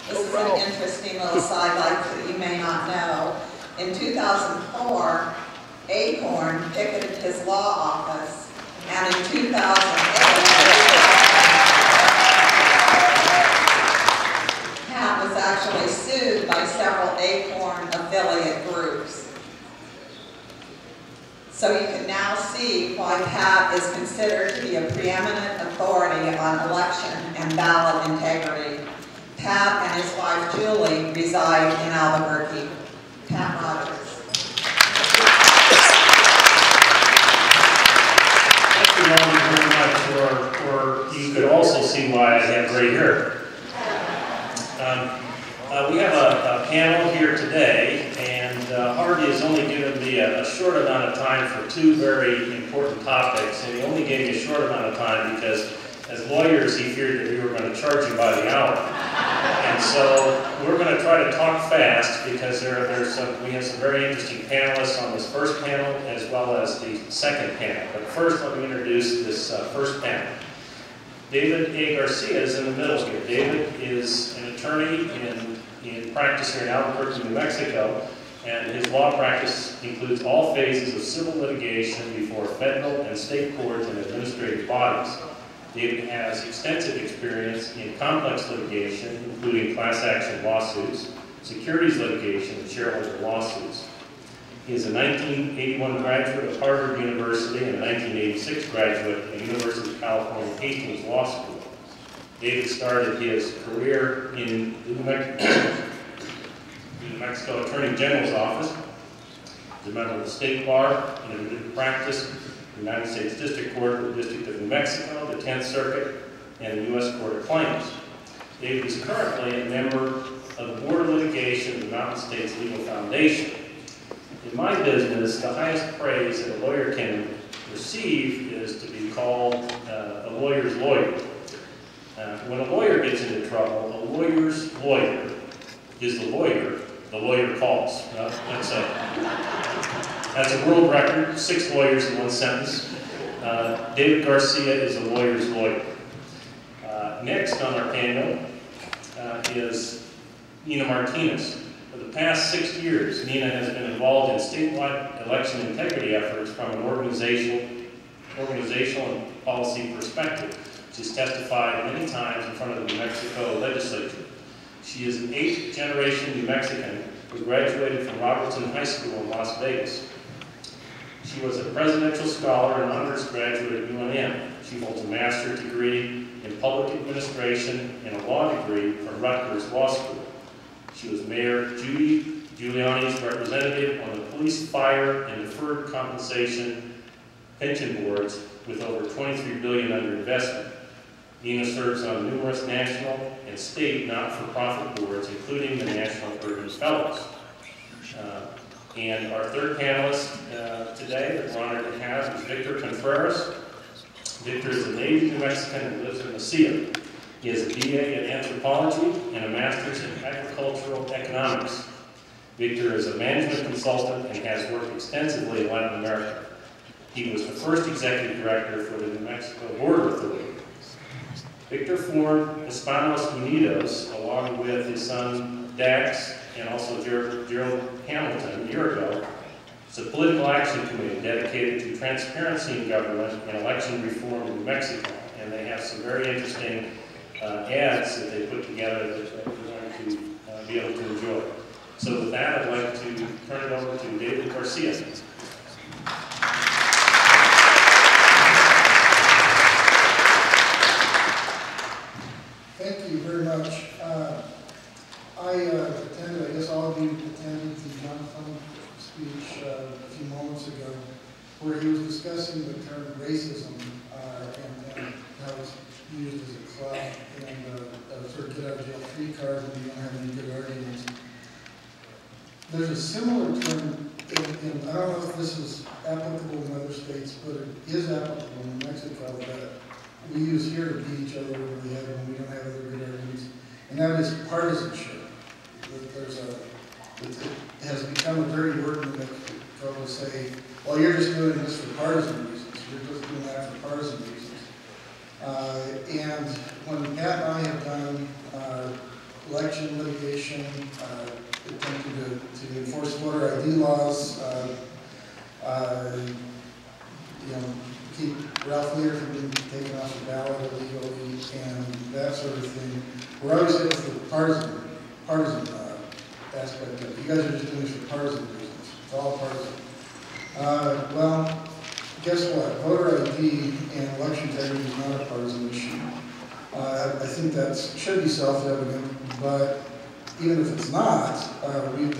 This is an interesting little sidelight that you may not know. In 2004, Acorn picketed his law office, and in 2008, Pat was actually sued by several Acorn affiliate groups. So you can now see why Pat is considered to be a preeminent authority on election and ballot integrity. Pat and his wife Julie reside in Albuquerque. Pat Rogers. Thank you all very much, or you could also see why I have gray hair. We have a panel here today, and Harvey has only given me a short amount of time for two very important topics, and he only gave me a short amount of time because as lawyers he feared that we were going to charge him by the hour. And so we're going to try to talk fast because we have some very interesting panelists on this first panel as well as the second panel. But first let me introduce this first panel. David A. Garcia is in the middle here. David is an attorney in practice here in Albuquerque, New Mexico, and his law practice includes all phases of civil litigation before federal and state courts and administrative bodies. David has extensive experience in complex litigation, including class action lawsuits, securities litigation, and shareholder lawsuits. He is a 1981 graduate of Harvard University and a 1986 graduate of the University of California Hastings Law School. David started his career in the New Mexico Attorney General's office. He's a member of the State Bar and in practice the United States District Court for the District of New Mexico, the 10th Circuit, and the U.S. Court of Claims. David is currently a member of the Board of Litigation of the Mountain States Legal Foundation. In my business, the highest praise that a lawyer can receive is to be called a lawyer's lawyer. When a lawyer gets into trouble, a lawyer's lawyer is the lawyer calls. That's a world record, 6 lawyers in one sentence. David Garcia is a lawyer's lawyer. Next on our panel is Nina Martinez. For the past 6 years, Nina has been involved in statewide election integrity efforts from an organizational and policy perspective. She's testified many times in front of the New Mexico legislature. She is an 8th-generation New Mexican who graduated from Robertson High School in Las Vegas. She was a presidential scholar and honors graduate at UNM. She holds a master's degree in public administration and a law degree from Rutgers Law School. She was Mayor Judy Giuliani's representative on the police, fire, and deferred compensation pension boards with over $23 billion under investment. Nina serves on numerous national and state not-for-profit boards, including the National Urban Fellows. And our third panelist today that we're honored to have is Victor Contreras. Victor is a native New Mexican who lives in Mesilla. He has a BA in anthropology and a master's in agricultural economics. Victor is a management consultant and has worked extensively in Latin America. He was the first executive director for the New Mexico Border Authority. Victor formed Hispanos Unidos along with his son Dax and also Gerald Hamilton a year ago. It's a political action committee dedicated to transparency in government and election reform in New Mexico. And they have some very interesting ads that they put together that we're going to be able to enjoy. So with that, I'd like to turn it over to David Garcia. Thank you very much. I attended, I guess all of you attended the Jonathan speech a few moments ago, where he was discussing the term racism and how it's used as a club and sort of get out of jail free card when you don't have any good arguments. There's a similar term, and I don't know if this is applicable in other states, but it is applicable in New Mexico that we use here to beat each other over the head when we don't have other good arguments, and that is partisanship. It has become a dirty word to make people say, well, you're just doing this for partisan reasons. You're just doing that for partisan reasons. And when Pat and I have done election litigation, attempting to enforce voter ID laws, you know, keep Ralph Lear from being taken off the ballot illegally and that sort of thing. We're always hit with the partisan aspect of it. You guys are just doing this for partisan reasons. It's all partisan. Well, guess what? Voter ID and election integrity is not a partisan issue. I think that should be self-evident, but even if it's not, we've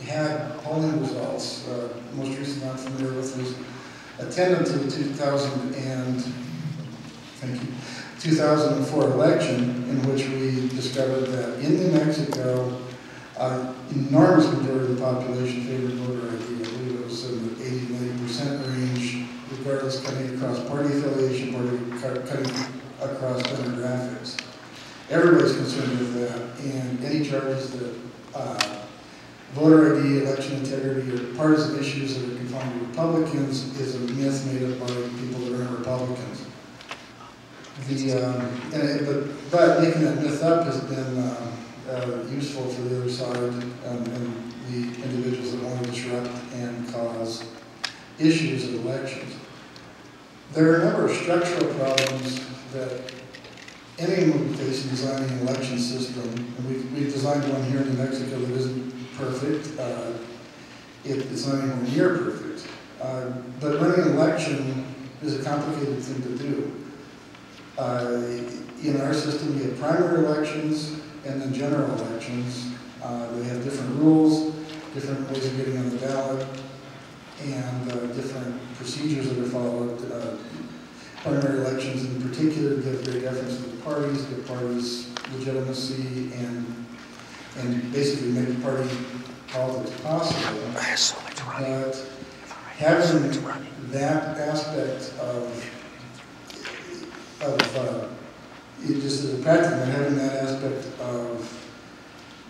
had polling results. Most recent I'm familiar with was attendant to the 2004 election, in which we discovered that in New Mexico, enormous majority of the population favored voter ID. I believe it was in the 80–90% range, regardless cutting across party affiliation, cutting across demographics. Everybody's concerned with that, and any charges that voter ID, election integrity, or partisan issues that are confined to Republicans is a myth made up by people that aren't Republicans. But making that myth up has been useful for the other side and the individuals that want to disrupt and cause issues in elections. There are a number of structural problems that anyone would face in designing an election system, and we've designed one here in New Mexico that isn't perfect. It's not anywhere near perfect. But running an election is a complicated thing to do. In our system, we have primary elections and then general elections. They have different rules, different ways of getting on the ballot, and different procedures that are followed. Primary elections in particular give great deference to the parties, give parties legitimacy, and basically make party politics possible. But having that aspect of it just as a practical, having that aspect of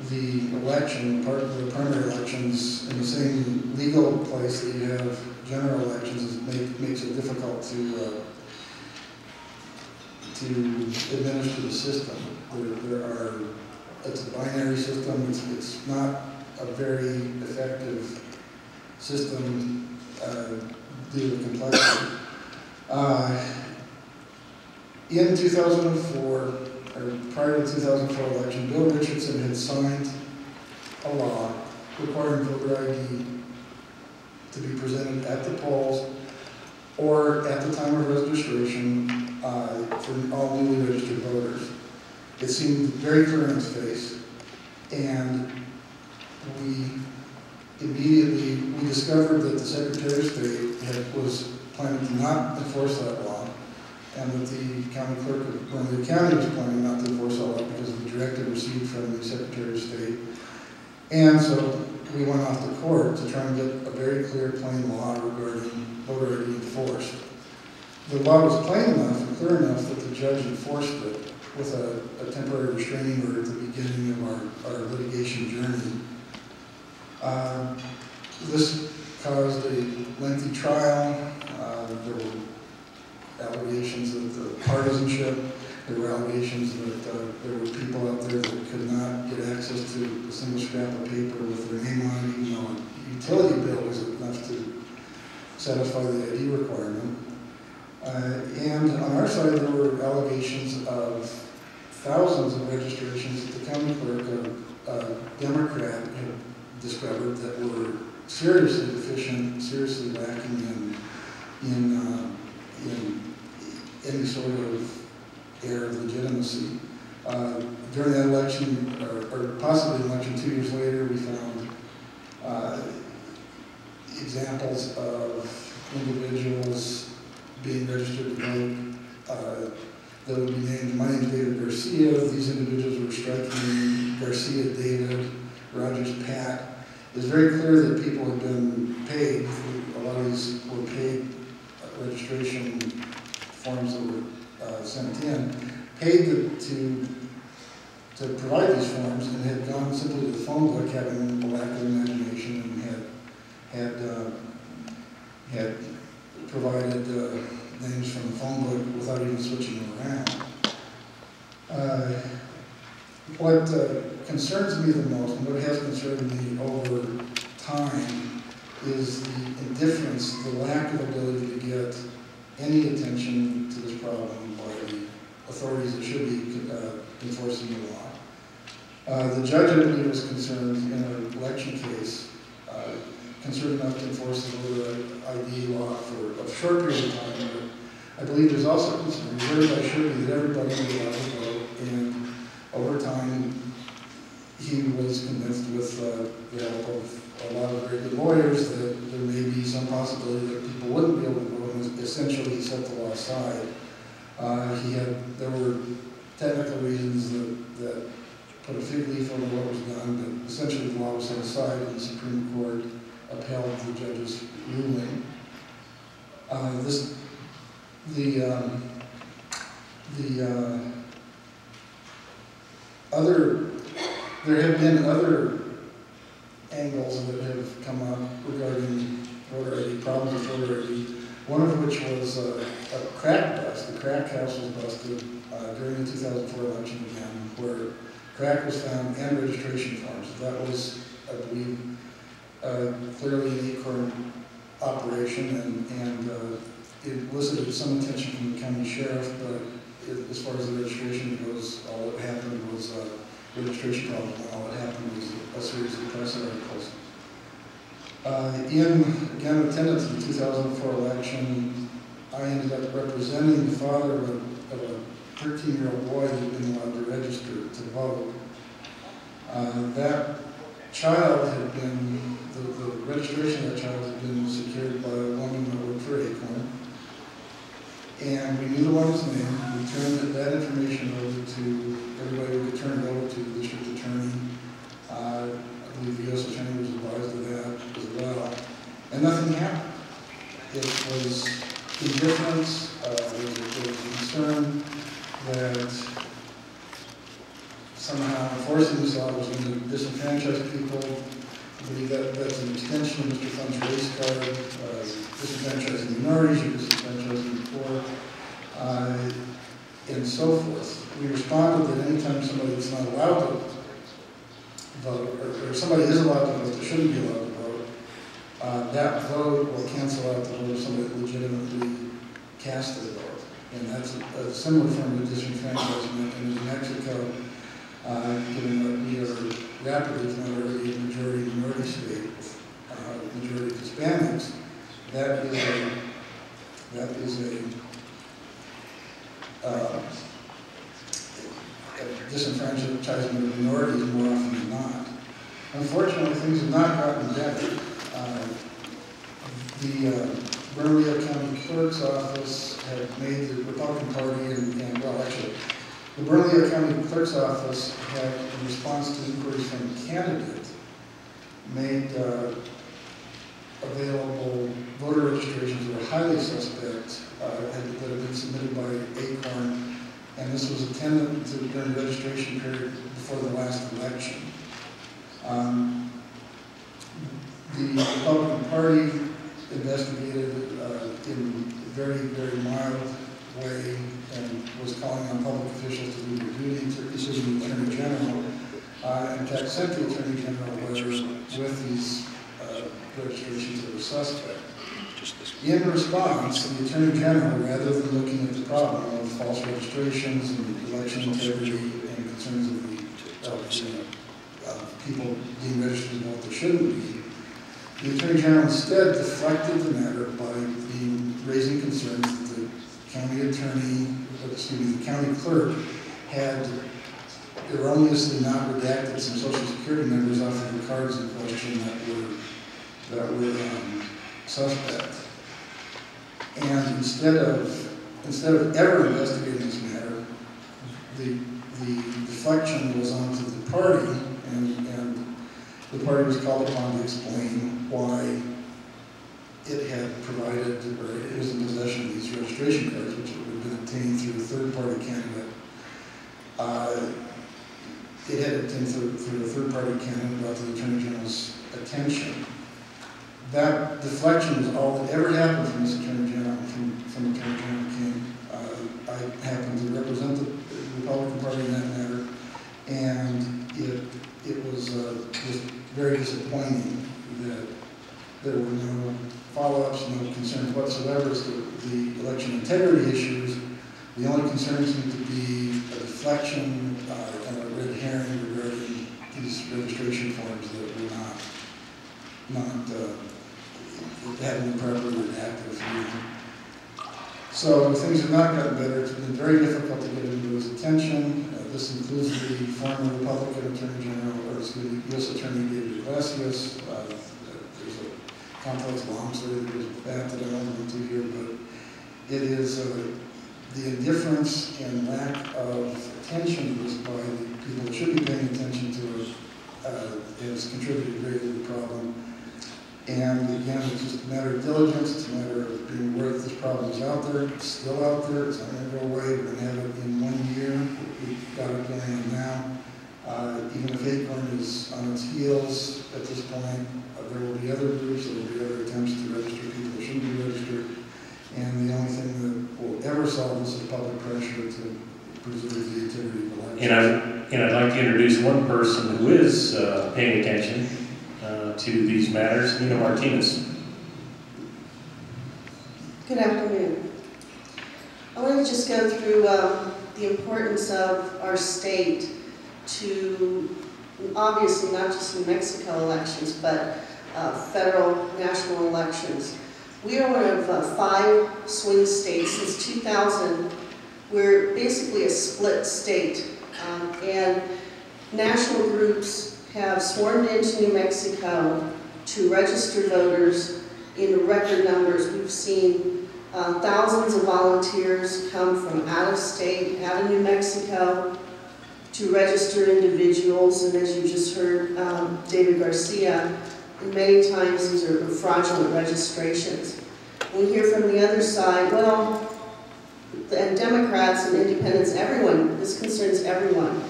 the election, part of the primary elections, in the same legal place that you have general elections, makes it difficult to administer the system. It's a binary system. It's not a very effective system due to complexity. In 2004, or prior to the 2004 election, Bill Richardson had signed a law requiring voter ID to be presented at the polls or at the time of registration for all newly registered voters. It seemed very clear in its face, and we discovered that the Secretary of State was planning to not enforce that law, and that the county clerk of Bernalillo County was planning not to enforce that law because of the directive received from the Secretary of State. And so we went off to court to try and get a very clear, plain law regarding voter ID enforced. The law was plain enough and clear enough that the judge enforced it with a temporary restraining order at the beginning of our litigation journey. This caused a lengthy trial. There were allegations of partisanship. There were allegations that there were people out there that could not get access to a single scrap of paper with their name on it, even though a utility bill was enough to satisfy the ID requirement. And on our side, there were allegations of thousands of registrations that the county clerk, a Democrat, had discovered that were seriously deficient, seriously lacking in any sort of air of legitimacy. During that election, or possibly an election 2 years later, we found examples of individuals being registered to vote that would be named. My name is David Garcia. These individuals were striking Garcia, David, Rogers, Pat. It's very clear that people have been paid. A lot of these were paid registration forms that were sent in, paid to provide these forms, and had gone simply to the phone book, having a lack of imagination, and had provided names from the phone book without even switching them around. What concerns me the most, and what has concerned me over time, is the indifference, the lack of ability to get any attention to this problem by the authorities that should be enforcing the law. The judge, I believe, was concerned in an election case, concerned enough to enforce the voter ID law for a short period of time, but I believe there's also concern, everybody should be, that everybody would be allowed to vote, and over time, he was convinced with the help of a lot of very good lawyers that there may be some possibility that people wouldn't be able to vote, and essentially he set the law aside. There were technical reasons that put a fig leaf over what was done, but essentially the law was set aside and the Supreme Court upheld the judge's ruling. There have been other angles that have come up regarding voter ID, problems with voter ID, one of which was a crack bust. The crack house was busted during the 2004 election again, where crack was found and registration forms. That was, I believe, clearly an Acorn operation, and it elicited some attention from the county sheriff, but as far as the registration goes, all that happened was registration problem. All that happened was a series of press articles. In attendance in the 2004 election, I ended up representing the father of a 13-year-old boy who had been allowed to register to vote. That child had been, the registration of that child had been secured by a woman that worked for Acorn. And we knew the woman's name. We turned that information over to everybody. We could turn it over to the district attorney. I believe the U.S. attorney was advised of that as well. And nothing happened. It was indifference. There was concern that somehow enforcing this law was going to disenfranchise people. I believe that's an extension of Mr. Fun's race card, disenfranchising minorities, disenfranchising the poor, and so forth. We responded that anytime somebody is not allowed to vote, or somebody is allowed to vote, they shouldn't be allowed to vote, that vote will cancel out the vote of somebody that legitimately cast their vote. And that's a similar form of disenfranchisement. And in Mexico, given that we are rapidly, if not already, a majority minority state, majority Hispanics, that is a disenfranchisement of minorities more often than not. Unfortunately, things have not gotten better. The Bernalillo County Clerk's Office had made the Republican Party, the Bernalillo County Clerk's Office had, in response to inquiries from a candidate, made available voter registrations that were highly suspect, that had been submitted by Acorn, and this was attendant to during the registration period before the last election. The Republican Party investigated in a very, very mild way and was calling on public officials to do their duty, to issue the Attorney General. In fact, sent the Attorney General a letter with these registrations that were suspect. In response, the Attorney General, rather than looking at the problem of false registrations and election integrity and concerns of people being registered to vote that shouldn't be, the Attorney General instead deflected the matter by raising concerns that the the county clerk had erroneously not redacted some Social Security numbers off of the cards in question that were suspect. And instead of ever investigating this matter, the deflection was onto the party, and the party was called upon to explain why it had provided, or it was in possession of these registration cards, which had been obtained through a third-party candidate. It had obtained through a third-party candidate brought to the Attorney General's attention. That deflection was all that ever happened from this Attorney General, from Attorney General King. I happened to represent the Republican Party in that matter, And it was just very disappointing that there were no follow-ups, no concerns whatsoever as to the election integrity issues. The only concern seemed to be a deflection and a red herring regarding these registration forms that were hadn't been properly redacted. So things have not gotten better. It's been very difficult to get into his attention. This includes the former Republican Attorney General, or excuse me, U.S. Attorney David Iglesias. There's a complex long story that goes back that I won't go into here, but it is the indifference and lack of attention by the people that should be paying attention to it has contributed greatly to the problem. And again, it's just a matter of diligence, it's a matter of being aware that this problem is out there, it's still out there, it's not going to go away, we're going to have it in 1 year, we've got it going on now. Even if Acorn is on its heels at this point, there will be other groups, there will be other attempts to register people that shouldn't be registered, and the only thing that will ever solve this is public pressure to preserve the integrity of elections. And I'd like to introduce one person who is paying attention to these matters, Nina Martinez. Good afternoon. I want to just go through the importance of our state to, obviously not just New Mexico elections, but federal, national elections. We are one of 5 swing states. Since 2000, we're basically a split state. And national groups have swarmed into New Mexico to register voters in record numbers. We've seen thousands of volunteers come from out of state, out of New Mexico, to register individuals. And as you just heard David Garcia, and many times these are fraudulent registrations. We hear from the other side, well, and Democrats and independents, everyone, this concerns everyone.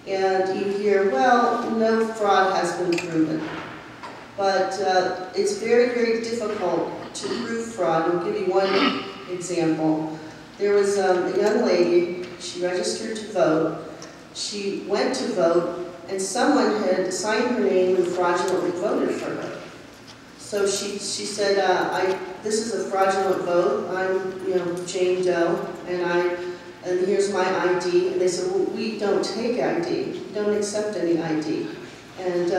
And you hear, well, no fraud has been proven. But it's very, very difficult to prove fraud. I'll give you one example. There was a young lady, she registered to vote. She went to vote, and someone had signed her name and fraudulently voted for her. So she said, this is a fraudulent vote. I'm, Jane Doe, and here's my ID. And they said, well, we don't take ID. We don't accept any ID. And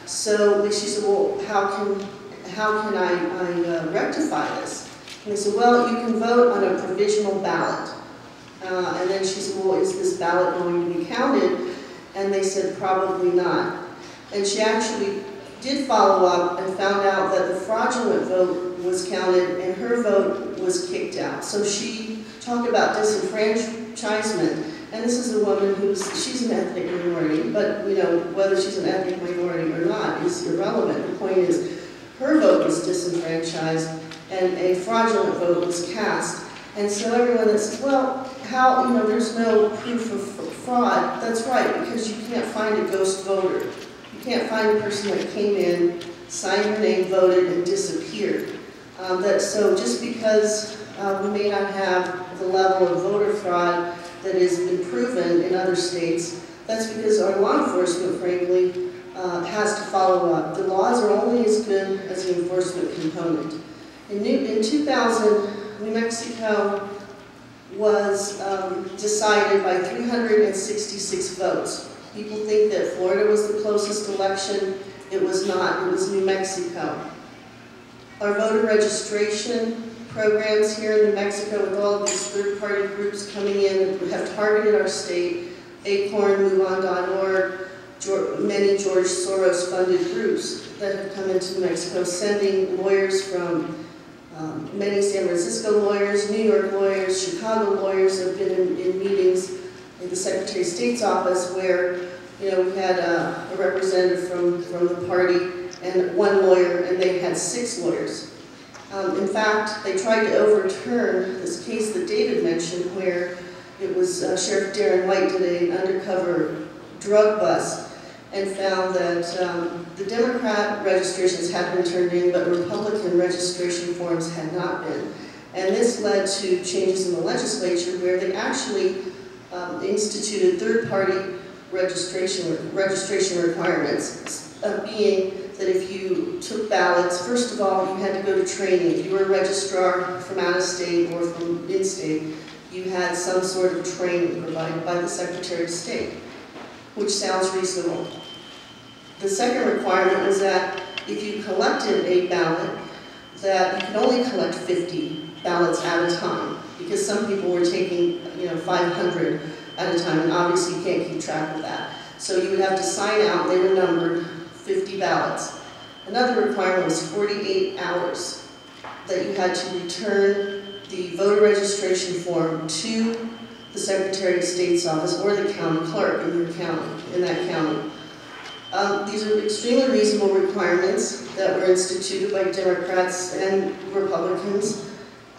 so she said, well, how can I rectify this? And they said, well, you can vote on a provisional ballot. And then she said, well, is this ballot going to be counted? And they said, probably not. And she actually did follow up and found out that the fraudulent vote was counted and her vote was kicked out. So she talked about disenfranchisement. And this is a woman she's an ethnic minority, but whether she's an ethnic minority or not is irrelevant. The point is, her vote was disenfranchised and a fraudulent vote was cast. And so everyone that says, well, how, there's no proof of fraud, that's right, because you can't find a ghost voter. You can't find a person that came in, signed her name, voted, and disappeared. So just because we may not have the level of voter fraud that has been proven in other states, that's because our law enforcement, frankly, has to follow up. The laws are only as good as the enforcement component. In 2000, New Mexico was decided by 366 votes. People think that Florida was the closest election. It was not. It was New Mexico. Our voter registration programs here in New Mexico with all of these third-party groups coming in have targeted our state. Acorn, MoveOn.org, many George Soros-funded groups that have come into New Mexico, sending lawyers from many San Francisco lawyers, New York lawyers, Chicago lawyers have been in meetings in the Secretary of State's office where, we had a representative from the party and one lawyer, and they had 6 lawyers. In fact, they tried to overturn this case that David mentioned where it was Sheriff Darren White did an undercover drug bust and found that the Democrat registrations had been turned in, but Republican registration forms had not been. And this led to changes in the legislature where they actually instituted third-party registration requirements, being that if you took ballots, first of all, you had to go to training. If you were a registrar from out of state or from in-state, you had some sort of training provided by the Secretary of State, which sounds reasonable. The second requirement was that if you collected a ballot, that you could only collect 50 ballots at a time, because some people were taking, 500 at a time, and obviously you can't keep track of that. So you would have to sign out, they were numbered, 50 ballots. Another requirement was 48 hours that you had to return the voter registration form to the Secretary of State's office or the county clerk in your county, in that county. These are extremely reasonable requirements that were instituted by Democrats and Republicans.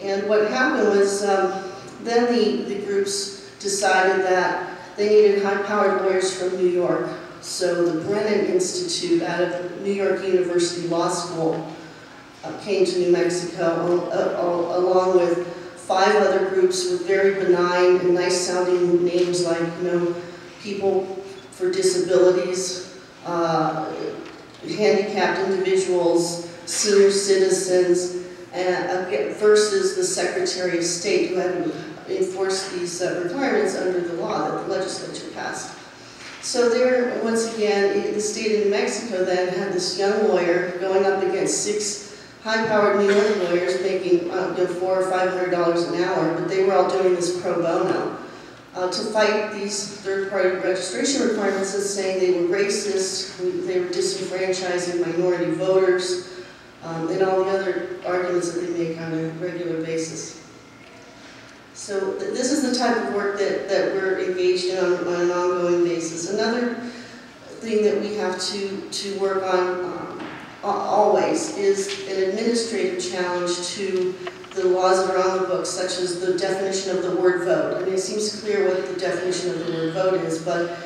And what happened was then the groups decided that they needed high-powered lawyers from New York. So the Brennan Institute out of New York University Law School came to New Mexico along with 5 other groups with very benign and nice-sounding names like, People for Disabilities, handicapped individuals, senior citizens, versus the Secretary of State who had to enforce these requirements under the law that the legislature passed. So there, once again, the state of New Mexico then had this young lawyer going up against 6 high-powered New York lawyers making $400 or $500 an hour, but they were all doing this pro bono to fight these third-party registration requirements as saying they were racist, they were disenfranchising minority voters, and all the other arguments that they make on a regular basis. So this is the type of work that we're engaged in on an ongoing basis. Another thing that we have to work on always is an administrative challenge to the laws that are on the books, such as the definition of the word vote. I mean, it seems clear what the definition of the word vote is, but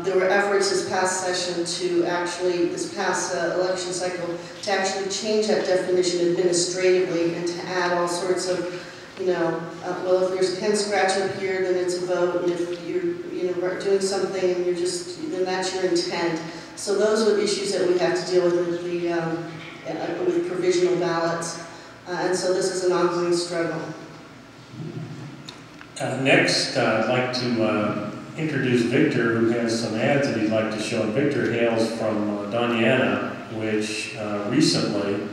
there were efforts this past session to actually, this past election cycle, to actually change that definition administratively and to add all sorts of, well, if there's a pen scratch up here, then it's a vote, and if you're, doing something and then that's your intent. So those are issues that we have to deal with with provisional ballots. And so this is an ongoing struggle. Next, I'd like to introduce Victor, who has some ads that he'd like to show. And Victor hails from Doniana, which recently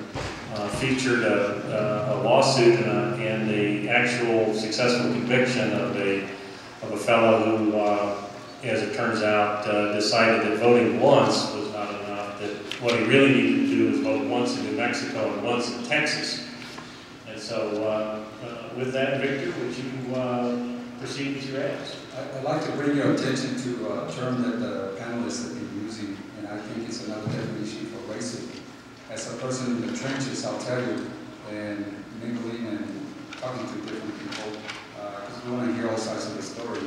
featured a lawsuit and the actual successful conviction of a fellow who, as it turns out, decided that voting once was not enough, that what he really needed to do was vote once in New Mexico and once in Texas. And so with that, Victor, would you proceed with your ads? I'd like to bring your attention to a term that the panelists have been using, and I think it's another definition for racism. As a person in the trenches, I'll tell you, and mingling and talking to different people, because we want to hear all sides of the story.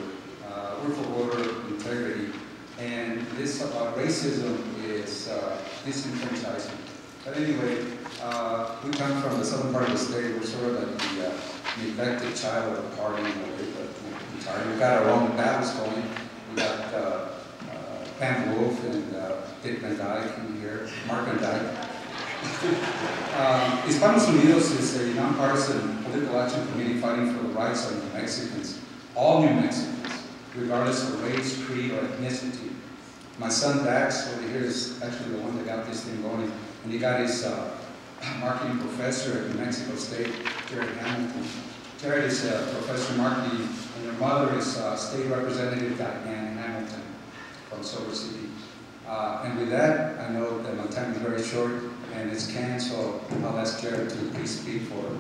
We're for voter integrity, and this about racism is disenfranchising. But anyway, we come from the southern part of the state. We're sort of like the neglected child of the party in a way, but we've got our own battles going. We got Pam Wolf and Dick Van Dyke in here, Mark Van Dyke. Hispanos Unidos is a nonpartisan political action committee fighting for the rights of New Mexicans, all New Mexicans, regardless of race, creed, or ethnicity. My son Dax over here is actually the one that got this thing going, and he got his marketing professor at New Mexico State, Jared Hamilton. Jared is a professor of marketing, and your mother is State Representative Diane Hamilton from Silver City. And with that, I know that my time is very short and it's canned, so I'll ask Jared to please speak for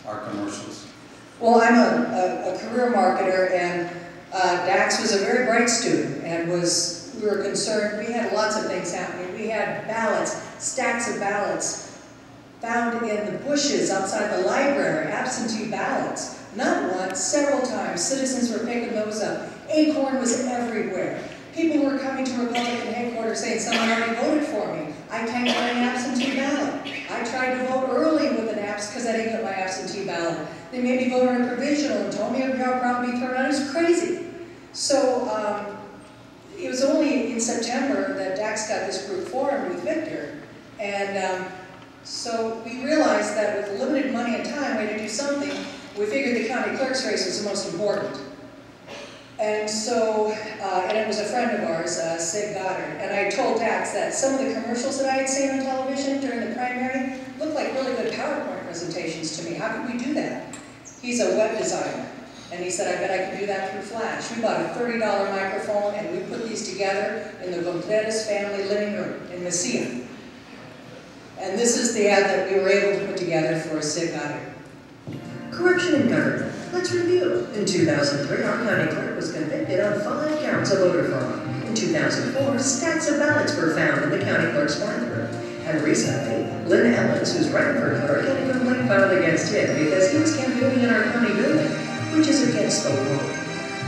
our commercials. Well, I'm a career marketer, and Dax was a very bright student, and we were concerned. We had lots of things happening. We had ballots, stacks of ballots found in the bushes outside the library, absentee ballots. Not once, several times. Citizens were picking those up. Acorn was everywhere. People were coming to Republican headquarters saying, someone already voted for me. I can't get an absentee ballot. I tried to vote early with an absentee because I didn't get my absentee ballot. They made me vote on a provisional and told me I'd probably be thrown out. It was crazy. So it was only in September that Dax got this group formed with Victor. And so we realized that with limited money and time, we had to do something. We figured the county clerk's race was the most important. And so, and it was a friend of ours, Sid Goddard, and I told Dax that some of the commercials that I had seen on television during the primary looked like really good PowerPoint presentations to me. How could we do that? He's a web designer, and he said, I bet I could do that through Flash. We bought a $30 microphone, and we put these together in the Contreras family living room in Mesilla. And this is the ad that we were able to put together for Sid Goddard. Corruption in government. Let's review. In 2003, our county clerk was convicted on 5 counts of voter fraud. In 2004, stacks of ballots were found in the county clerk's bathroom. And recently, Lynn Ellens, who's running for clerk, had a complaint filed against him because he was campaigning in our county building, which is against the law.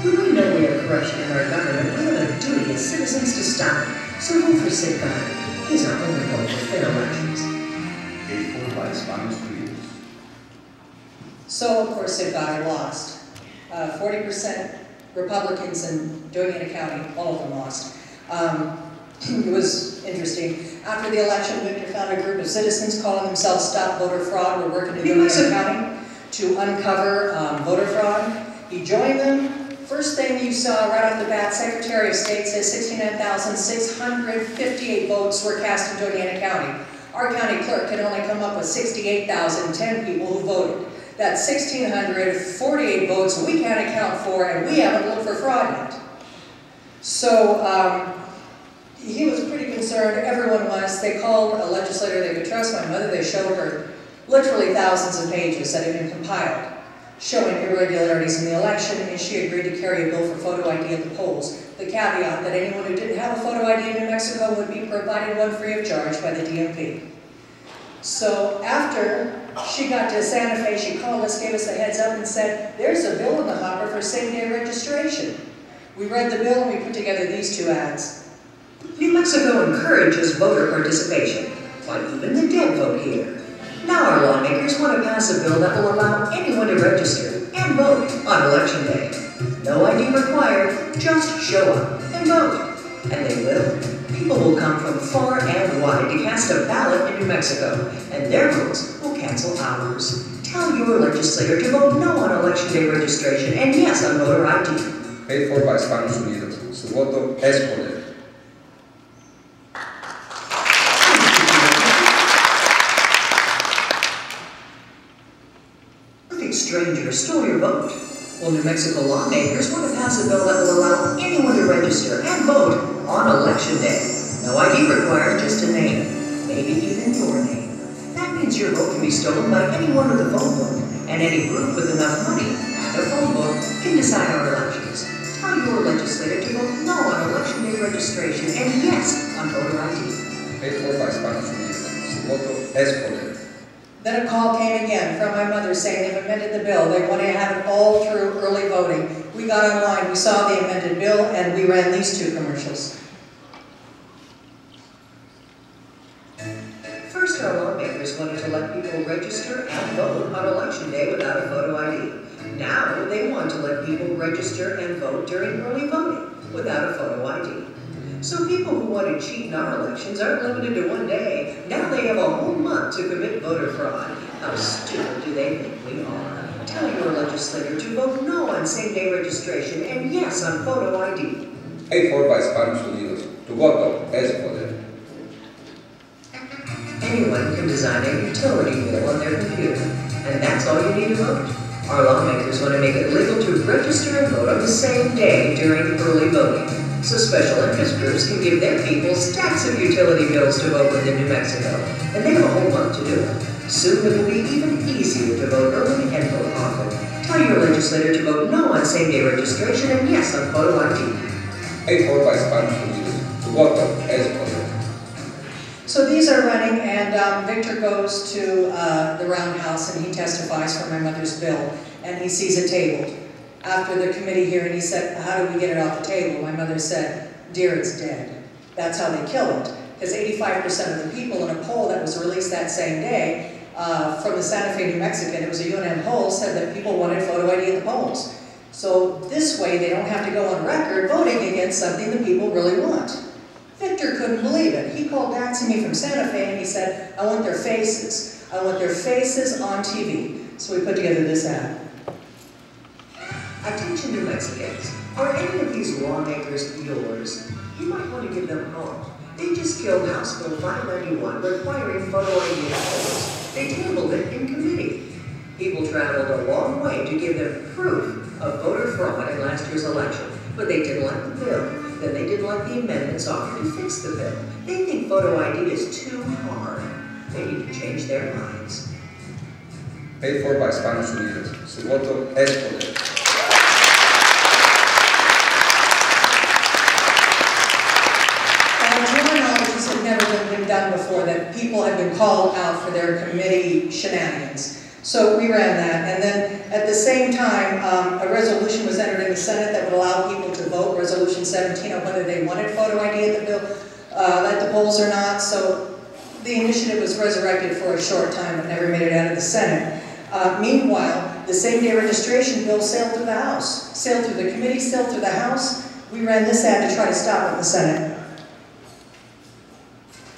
When we know we have corruption in our government, we have a duty as citizens to stop it. So vote for Sid Goddard. He's our only hope for fair elections. Paid for by Spanish Unidos. So, of course, Sid Goddard lost. 40% Republicans in Doñana County, all of them lost. It was interesting. After the election, Victor found a group of citizens calling themselves Stop Voter Fraud. We're working in Doñana County to uncover voter fraud. He joined them. First thing you saw right off the bat, Secretary of State says 69,658 votes were cast in Doñana County. Our county clerk can only come up with 68,010 people who voted. That's 1,648 votes we can't account for, and we haven't looked for fraud yet. So he was pretty concerned, everyone was. They called a legislator they could trust, my mother. They showed her literally thousands of pages that had been compiled showing irregularities in the election, and she agreed to carry a bill for photo ID at the polls. The caveat that anyone who didn't have a photo ID in New Mexico would be provided one free of charge by the DMV. So after she got to Santa Fe, she called us, gave us a heads up and said, there's a bill in the hopper for same-day registration. We read the bill and we put together these 2 ads. New Mexico encourages voter participation, but even the dead vote here. Now our lawmakers want to pass a bill that will allow anyone to register and vote on Election Day. No ID required, just show up and vote. And they will. People will come from far and wide to cast a ballot in New Mexico, and their votes will cancel ours. Tell your legislator to vote no on Election Day registration and yes on voter ID. Paid for by Spanish Unidos. Su voto es poder. Stranger, store your vote. Well, New Mexico lawmakers want to pass a bill that will allow anyone to register and vote on Election Day. No ID required, just a name. Maybe even your name. That means your vote can be stolen by anyone with a phone book, and any group with enough money and a phone book can decide our elections. Tell your legislator to vote no on Election Day registration and yes on voter ID. Paid for by Spanish Unidos. Su voto es poder. Then a call came again from my mother saying they've amended the bill. They want to have it all through early voting. We got online, we saw the amended bill, and we ran these 2 commercials. First, our lawmakers wanted to let people register and vote on Election Day without a photo ID. Now, they want to let people register and vote during early voting without a photo ID. So people who want to cheat in our elections aren't limited to 1 day. Now they have a whole month to commit voter fraud. How stupid do they think we are? Tell your legislator to vote no on same-day registration and yes on photo ID. Paid for by Spanish Unidos. Tu voto es poder. Anyone can design a utility bill on their computer, and that's all you need to vote. Our lawmakers want to make it legal to register and vote on the same day during early voting, so special interest groups can give their people stacks of utility bills to vote with in New Mexico, and they have a whole month to do it. Soon it will be even easier to vote early and vote often. Tell your legislator to vote no on same-day registration and yes on photo ID. Paid for by Spanish Unidos. Tu voto es poder. So these are running, and Victor goes to the roundhouse and he testifies for my mother's bill, and he sees it tabled. After the committee hearing, he said, how do we get it off the table? My mother said, dear, it's dead. That's how they kill it. Because 85% of the people in a poll that was released that same day from the Santa Fe New Mexican, it was a UNM poll, said that people wanted photo ID at the polls. So this way, they don't have to go on record voting against something the people really want. Victor couldn't believe it. He called back to me from Santa Fe and he said, I want their faces. I want their faces on TV. So we put together this ad. Attention New Mexicans. Are any of these lawmakers yours? You might want to give them a call. They just killed House Bill 591 requiring photo ID of voters. They tabled it in committee. People traveled a long way to give them proof of voter fraud in last year's election. But they didn't like the bill. Then they didn't like the amendments offered to fix the bill. They think photo ID is too hard. They need to change their minds. Paid for by Spanish Unidos. Su voto es poder. To my knowledge, this had never been done before, that people had been called out for their committee shenanigans. So we ran that, and then at the same time, a resolution was entered in the Senate that would allow people to vote, Resolution 17, on whether they wanted photo ID at the bill, at the polls or not. So the initiative was resurrected for a short time, but never made it out of the Senate. Meanwhile, the same-day registration bill sailed through the House, sailed through the committee, sailed through the House. We ran this ad to try to stop it in the Senate.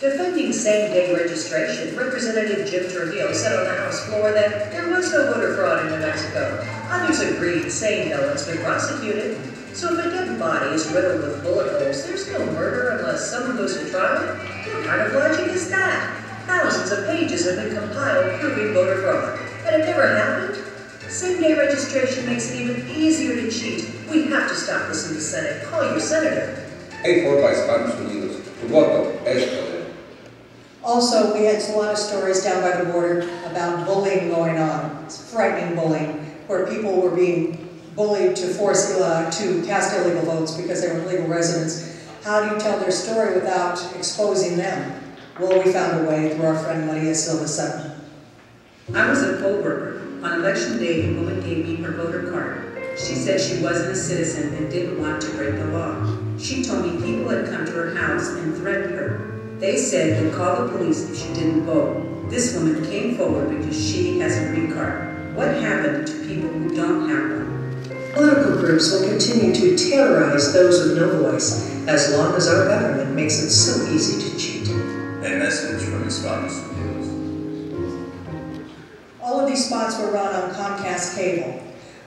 Defending same-day registration, Representative Jim Trujillo said on the House floor that there was no voter fraud in New Mexico. Others agreed, saying no one's been prosecuted. So if a dead body is riddled with bullet holes, there's no murder unless someone goes to trial? What kind of logic is that? Thousands of pages have been compiled proving voter fraud, and it never happened. Same-day registration makes it even easier to cheat. We have to stop this in the Senate. Call your senator. Paid for by Spanish Unidos. Su voto es poder. Also, we had a lot of stories down by the border about bullying going on. It's frightening bullying, where people were being bullied to force to cast illegal votes because they were legal residents. How do you tell their story without exposing them? Well, we found a way through our friend Maria Silva Sutton. I was a poll worker. On election day, a woman gave me her voter card. She said she wasn't a citizen and didn't want to break the law. She told me people had come to her house and threatened her. They said they'd call the police if she didn't vote. This woman came forward because she has a green card. What happened to people who don't have one? Political groups will continue to terrorize those with no voice, as long as our government makes it so easy to cheat. A message from Hispanos Unidos. All of these spots were run on Comcast cable.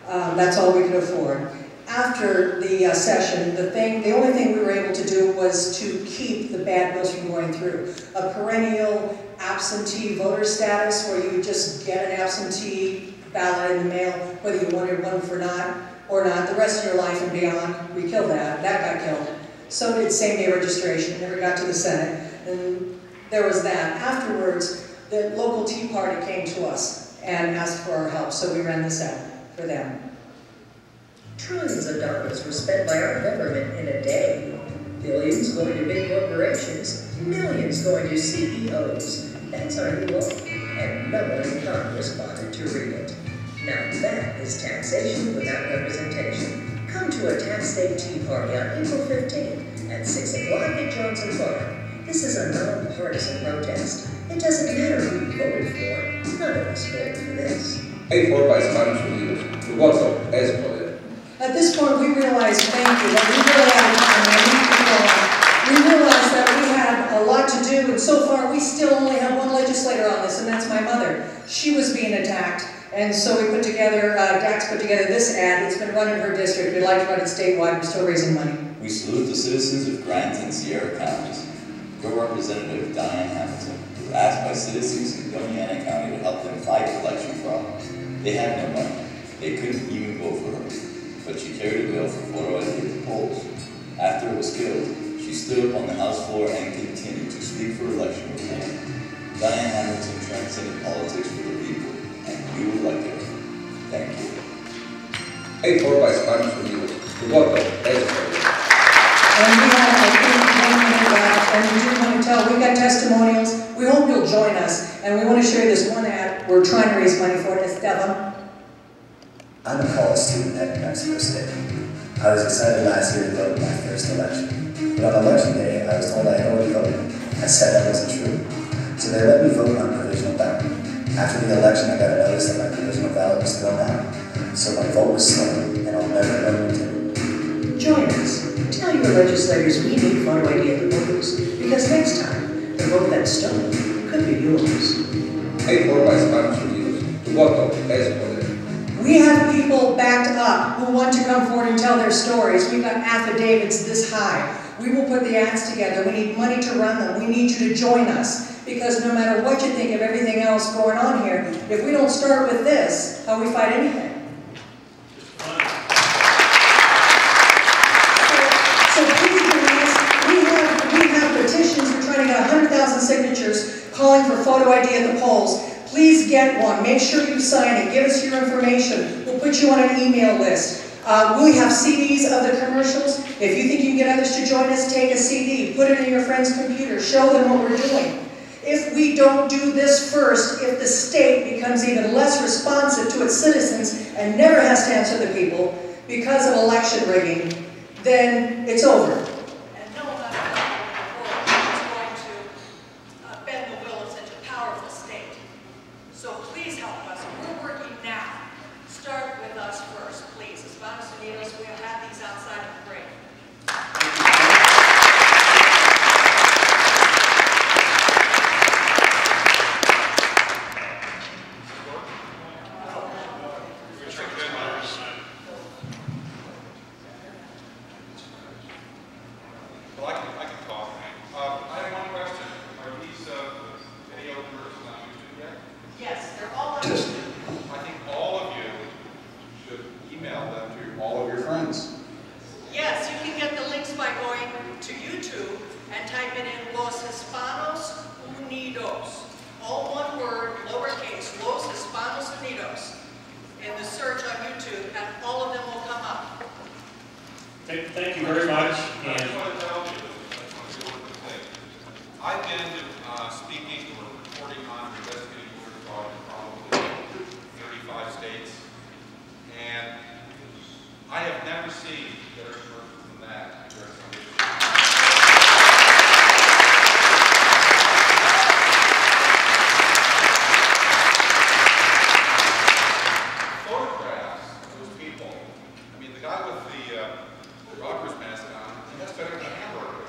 That's all we could afford. After the session, the only thing we were able to do was to keep the bad bills from going through. A perennial absentee voter status, where you just get an absentee ballot in the mail, whether you wanted one or not, the rest of your life and beyond. We killed that. That got killed. So did same-day registration. It never got to the Senate. And there was that. Afterwards, the local Tea Party came to us and asked for our help, so we ran this ad for them. Trillions of dollars were spent by our government in a day. Billions going to big corporations, millions going to CEOs. That's our new law, and no one in Congress bothered to read it. Now that is taxation without representation. Come to a tax day tea party on April 15th at 6 o'clock at Johnson Park. This is a non-partisan protest. It doesn't matter who you voted for. None of us voted for this. Paid for by Spanish Unidos. Su voto es poder. At this point, we realized, thank you, that we really had we realized that we had a lot to do, and so far we still only have one legislator on this, and that's my mother. She was being attacked, and so we put together, Dax put together this ad. It's been run in her district. We'd like to run it statewide. We're still raising money. We salute the citizens of Grant and Sierra counties. Your representative, Diane Hamilton, was asked by citizens in Doña Ana County to help them fight election fraud. They had no money. They couldn't even vote for her. But she carried a bill for photo ID at the polls. After it was killed, she stood up on the House floor and continued to speak for election reform. Diane Hamilton transcended politics for the people, and you elected her. Thank you. Paid for by Spanish Unidos. Su voto es poder. And we have, I think, 1 minute left, and we do want to tell, we've got testimonials. We hope you'll join us, and we want to show you this one ad. We're trying to raise money for it. Esteban. I'm a college student at New Mexico State. I was excited last year to vote in my first election. But on election day, I was told I had already voted. I said that wasn't true. So they let me vote on provisional ballot. After the election, I got a notice that my provisional ballot was thrown out. So my vote was stolen, and I'll never ever return. Join us. Tell your legislators we need photo ID at the polls, because next time, the vote that's stolen could be yours. Hey, por my Spanish Unidos, tu voto es poder. We have people backed up who want to come forward and tell their stories. We've got affidavits this high. We will put the ads together. We need money to run them. We need you to join us. Because no matter what you think of everything else going on here, if we don't start with this, how we fight anything? So please join us. We have petitions. We're trying to get 100,000 signatures calling for photo ID at the polls. Please get one. Make sure you sign it. Give us your information. We'll put you on an email list. We have CDs of the commercials. If you think you can get others to join us, take a CD. Put it in your friend's computer. Show them what we're doing. If we don't do this first, if the state becomes even less responsive to its citizens and never has to answer the people because of election rigging, then it's over. And no amount of money in the world is going to bend the will of such a powerful state. So please help us. We're working now. Start with us first, please. Hispanos Unidos, we'll have these outside of the break. Well, I can talk. I have one question. Are these video versions on YouTube yet? Yes, they're all on I think all of you should email them to all of your friends. Yes, you can get the links by going to YouTube and type it in Los Hispanos Unidos. All one word, lowercase, Los Hispanos Unidos. In the search on YouTube, and all of them will come up. Thank you very much. I just want to tell you, I just want to say one quick thing. I've been speaking or reporting on investigating voter fraud in probably 35 states, and I have never seen better commercials than that. Photographs of those people. I mean, the guy with the Rogers mask on, that's better than a hamburger.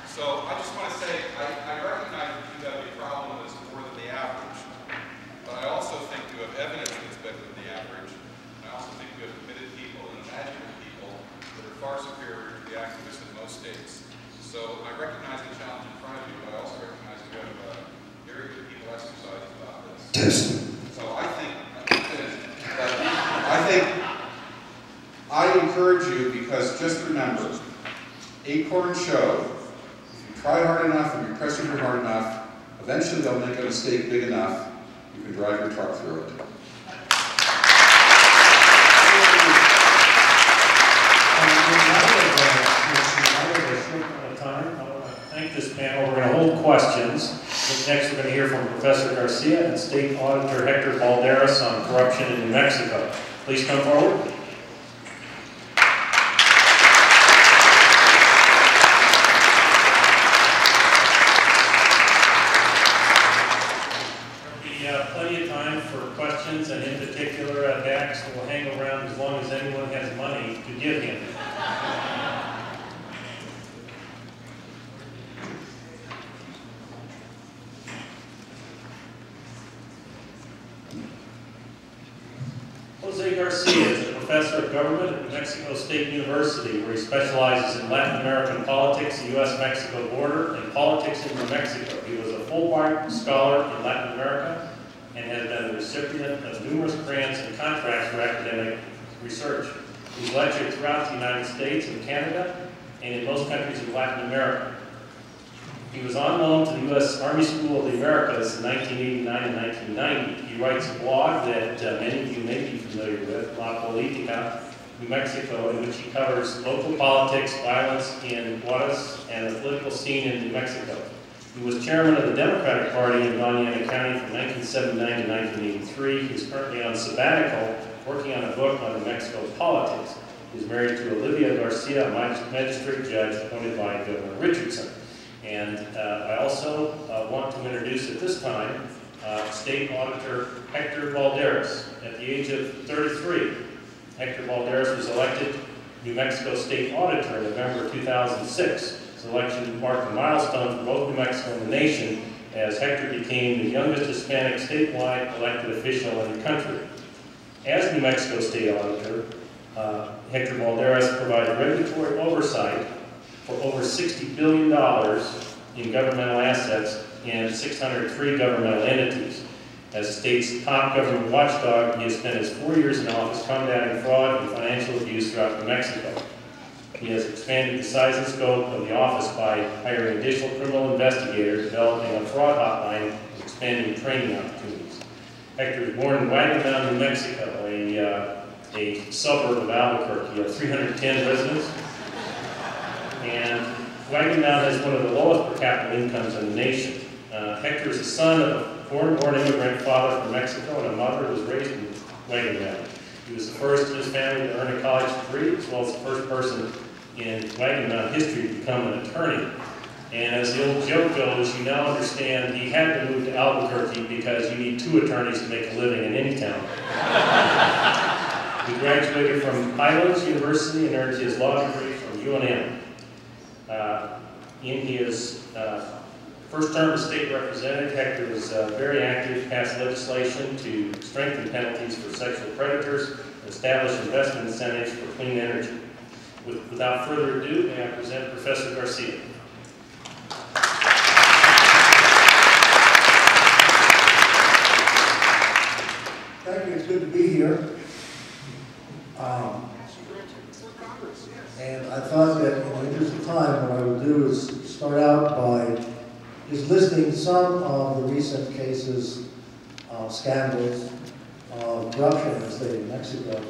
So I just want to say, I recognize that you have a problem that's more than the average, but I also think you have evidence that's better than the average. And I also think you have committed people and imaginative people that are far superior to the activists in most states. So I recognize the challenge in front of you, but I also recognize you have very good people exercising about this. So I encourage you, because just remember, Acorn showed, if you try hard enough and you press your hard enough, eventually they'll make a mistake big enough, you can drive your truck through it. Thank this panel. We're going to hold questions. Next, we're going to hear from Professor Garcia and State Auditor Hector Balderas on corruption in New Mexico. Please come forward. There'll be plenty of time for questions, and in particular, Dax will hang around as long as anyone has money to give him. Jose Garcia is a professor of government at New Mexico State University, where he specializes in Latin American politics, the U.S.-Mexico border, and politics in New Mexico. He was a Fulbright scholar in Latin America and has been the recipient of numerous grants and contracts for academic research. He's lectured throughout the United States and Canada and in most countries of Latin America. He was on loan to the U.S. Army School of the Americas in 1989 and 1990. He writes a blog that many of you may be familiar with, La Politica, New Mexico, in which he covers local politics, violence in Juarez, and the political scene in New Mexico. He was chairman of the Democratic Party in Doña County from 1979 to 1983. He's currently on sabbatical, working on a book on New Mexico politics. He's married to Olivia Garcia, a magistrate judge appointed by Governor Richardson. And I also want to introduce at this time State Auditor Hector Valderas. At the age of 33, Hector Valderas was elected New Mexico State Auditor in November 2006. This election marked a milestone for both New Mexico and the nation, as Hector became the youngest Hispanic statewide elected official in the country. As New Mexico State Auditor, Hector Valderas provided regulatory oversight for over $60 billion in governmental assets in 603 governmental entities. As the state's top government watchdog, he has spent his 4 years in office combating fraud and financial abuse throughout New Mexico. He has expanded the size and scope of the office by hiring additional criminal investigators, developing a fraud hotline, and expanding training opportunities. Hector was born in Wagon Mountain, New Mexico, a suburb of Albuquerque. He has 310 residents. And Wagon Mountain has one of the lowest per capita incomes in the nation. Hector is the son of a foreign-born immigrant father from Mexico and a mother who was raised in Wagon Mountain. He was the first in his family to earn a college degree, as well as the first person in Wagon Mountain history to become an attorney. And as the old joke goes, you now understand he had to move to Albuquerque because you need 2 attorneys to make a living in any town. He graduated from Highlands University and earned his law degree from UNM. In his first term as state representative, Hector was very active, passed legislation to strengthen penalties for sexual predators and establish investment incentives for clean energy. Without further ado, may I present Professor Garcia. Thank you, it's good to be here. And I thought that in the interest of time, what I would do is start out by just listing some of the recent cases, scandals, of corruption in the state of Mexico.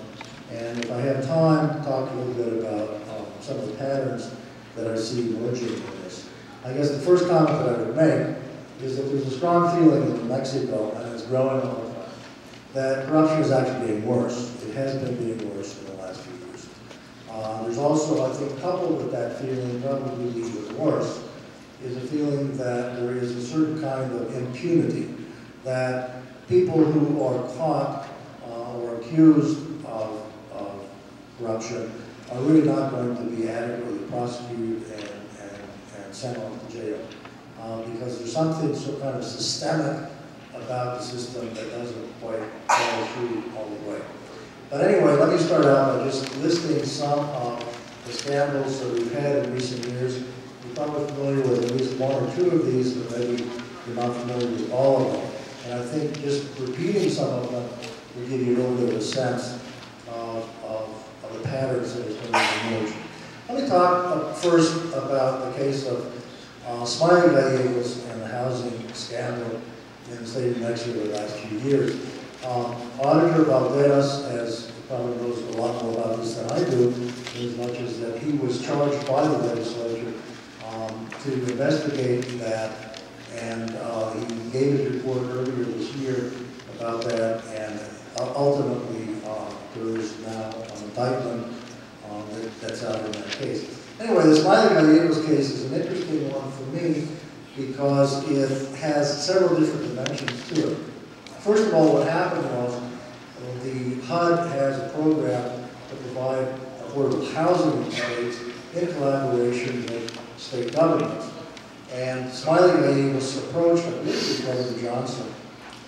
And if I have time, talk a little bit about some of the patterns that I see emerging in this. I guess the first comment that I would make is that there's a strong feeling in Mexico, and it's growing all the time, that corruption is actually getting worse. It has been getting worse in the last few years. There's also, I think, coupled with that feeling, probably even worse, is a feeling that there is a certain kind of impunity, that people who are caught or accused of corruption are really not going to be adequately prosecuted and sent off to jail. Because there's something so kind of systemic about the system that doesn't quite follow through all the way. But anyway, let me start out by just listing some of the scandals that we've had in recent years. You're probably familiar with at least 1 or 2 of these, but maybe you're not familiar with all of them. And I think just repeating some of them will give you a little bit of a sense of the patterns that are going to emerge. Let me talk first about the case of Smiley Gallegos and the housing scandal in the state of New Mexico the last few years. Auditor Valderas, as probably knows a lot more about this than I do, as much as that he was charged by the legislature to investigate that, and he gave his report earlier this year about that, and ultimately there is now an indictment that's out in that case. Anyway, the Smiley Gallegos case is an interesting one for me because it has several different dimensions to it. First of all, what happened was the HUD has a program to provide affordable housing in states in collaboration with state governments. And Smiley Gallegos approached, I believe it was Governor Johnson,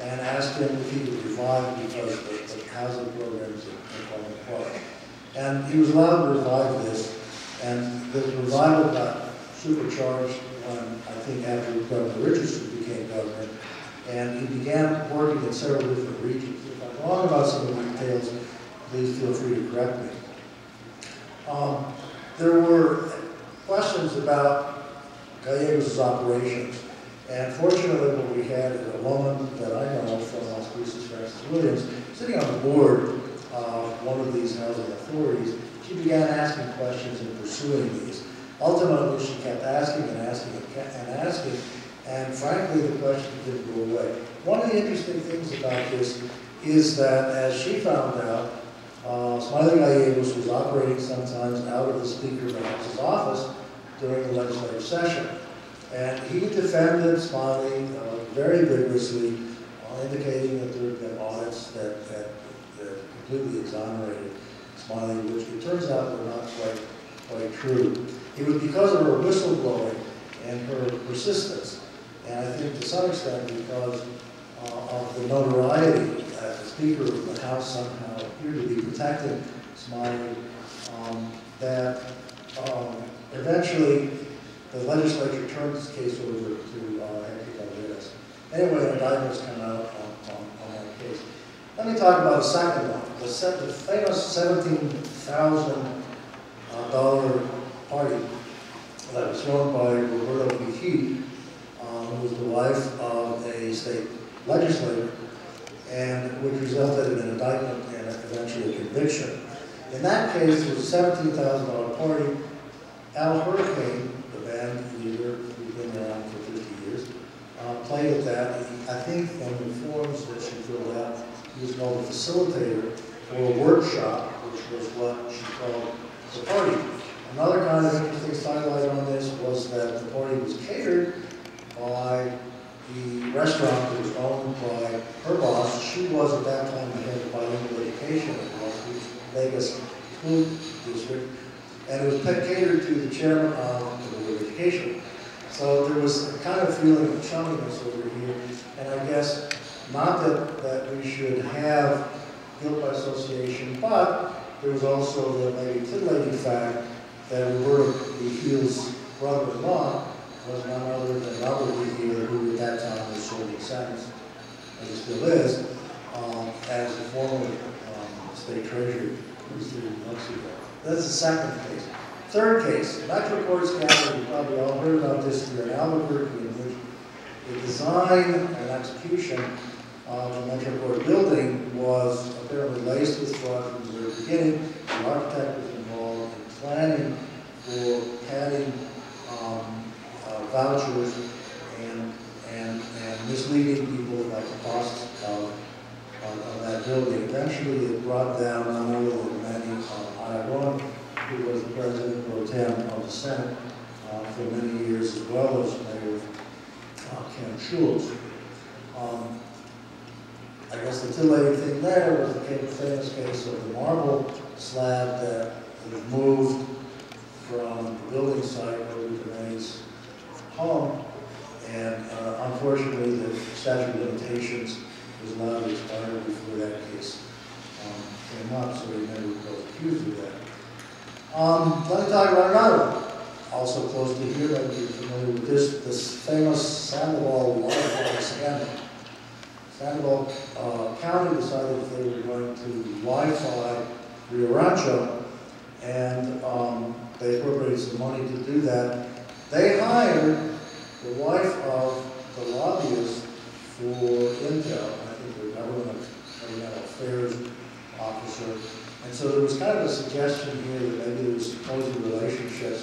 and asked him if he could revive because the housing programs had fallen apart. And he was allowed to revive this, and the revival got supercharged when, I think, after Governor Richardson became governor, and he began working in several different regions. If I'm wrong about some of the details, please feel free to correct me. There were questions about Gallegos' operations, and fortunately what we had is a woman that I know from Las Cruces, Frances Williams, sitting on the board of one of these housing authorities. She began asking questions and pursuing these. Ultimately, she kept asking and asking and asking, and frankly, the questions didn't go away. One of the interesting things about this is that, as she found out, Smiley Gallegos was operating sometimes out of the Speaker of the House's office during the legislative session. And he defended Smiley very vigorously indicating that there have been audits that completely exonerated Smiley, which it turns out were not quite true. It was because of her whistleblowing and her persistence, and I think to some extent because of the notoriety that the Speaker of the House somehow appeared to be protecting Smiley, that eventually the legislature turned this case over to Hector Valdez. Anyway, the indictments come out on that case. Let me talk about a second one, the famous $17,000 party that was thrown by Roberto Mejia, who was the wife of a state legislator, and which resulted in an indictment and eventually a conviction. In that case, it was a $17,000 party. Al Hurricane, the band leader who's been around for 50 years, played at that. I think on the forms that she filled out, he was called a facilitator for a workshop, which was what she called the party. Another kind of interesting sidelight on this was that the party was catered by the restaurant that was owned by her boss. She was at that time the head of bilingual education at the Las Vegas School District, and it was catered to the chairman of the Board of Education. So there was a kind of feeling of chumminess over here, and I guess not that we should have guilt by association, but there was also the maybe titillating fact that Roberto Mejia's brother-in-law was none other than Robert Mejia, who at that time was serving sentence, as he still is, as a former state treasurer in 3 months ago. That's the second case. Third case, Metro Court scandal. You probably all heard about this here in Albuquerque, in which the design and execution of the Metro Court building was apparently laced with fraud from the very beginning. The architect was involved in planning for adding vouchers and misleading people about the costs of that building. Eventually, it brought down none other than Manny Aragon, who was the president pro tem of the Senate for many years, as well as Mayor Ken Schultz. I guess the titillating thing there was the famous case of the marble slab that was moved from the building site over to Manny's home, and unfortunately the statute of limitations was allowed to expire before that case came up, so he never was accused of that. Let me talk about another one, also close to here, that you're familiar with this famous Sandoval waterfall scandal. Sandoval County decided that they were going to Wi-Fi Rio Rancho, and they appropriated some money to do that. They hired the wife of the lobbyist for Intel, I think the government affairs officer. And so there was kind of a suggestion here that maybe there was supposed relationships,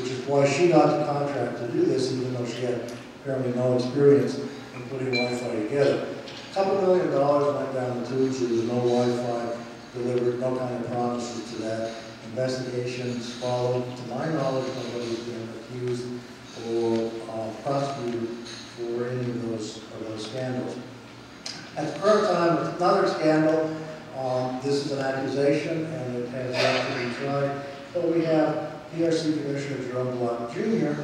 which is why she got the contract to do this, even though she had apparently no experience in putting Wi-Fi together. A couple $1 million went down the tubes. There was no Wi-Fi delivered, no kind of promises to that. Investigations followed. To my knowledge, nobody's been accused or prosecuted for any of those scandals. At the current time, another scandal. This is an accusation, and it has yet to be tried. But we have PRC Commissioner Jerome Block Jr.,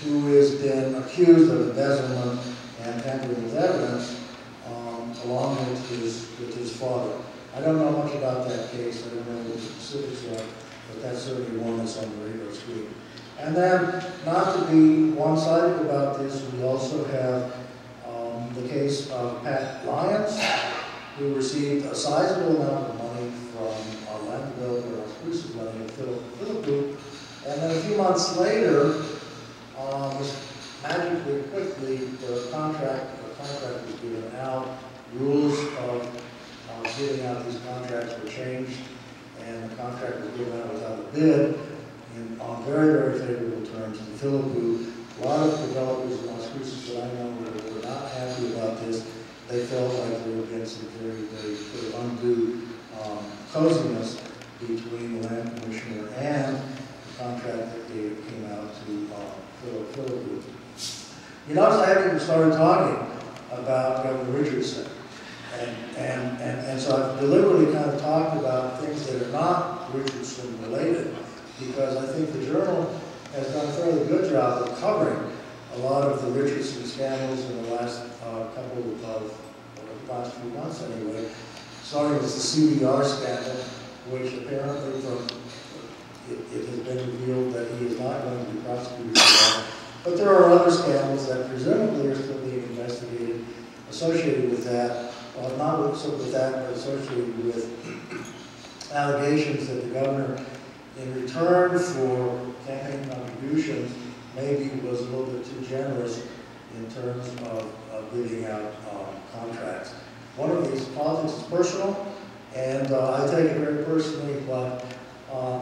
who has been accused of embezzlement and tampering with evidence, along with his father. I don't know much about that case. I don't know what the specifics are, but that's certainly one that's on the radar screen. And then, not to be one-sided about this, we also have the case of Pat Lyons, who received a sizable amount of money from land developer exclusive money in Philip Group. And then a few months later, magically, quickly, the contract was given out. Rules of giving out these contracts were changed, and the contract was given out without a bid on very, very favorable terms to Philip Group. A lot of developers in Las Cruces that I know were not happy about this. They felt like there had been some very, very sort of undue coziness between the land commissioner and the contract that came out to Philip Group. You notice I haven't even started talking about Governor Richardson. And so I've deliberately kind of talked about things that are not Richardson related, because I think the Journal has done a fairly good job of covering a lot of the Richardson scandals in the last last few months anyway, starting with the CDR scandal, which apparently it has been revealed that he is not going to be prosecuted for that. But there are other scandals that presumably are still being investigated associated with that, not with that, but associated with allegations that the governor, in return for campaign contributions, maybe was a little bit too generous in terms of giving out contracts. One of these, politics is personal, and I take it very personally, but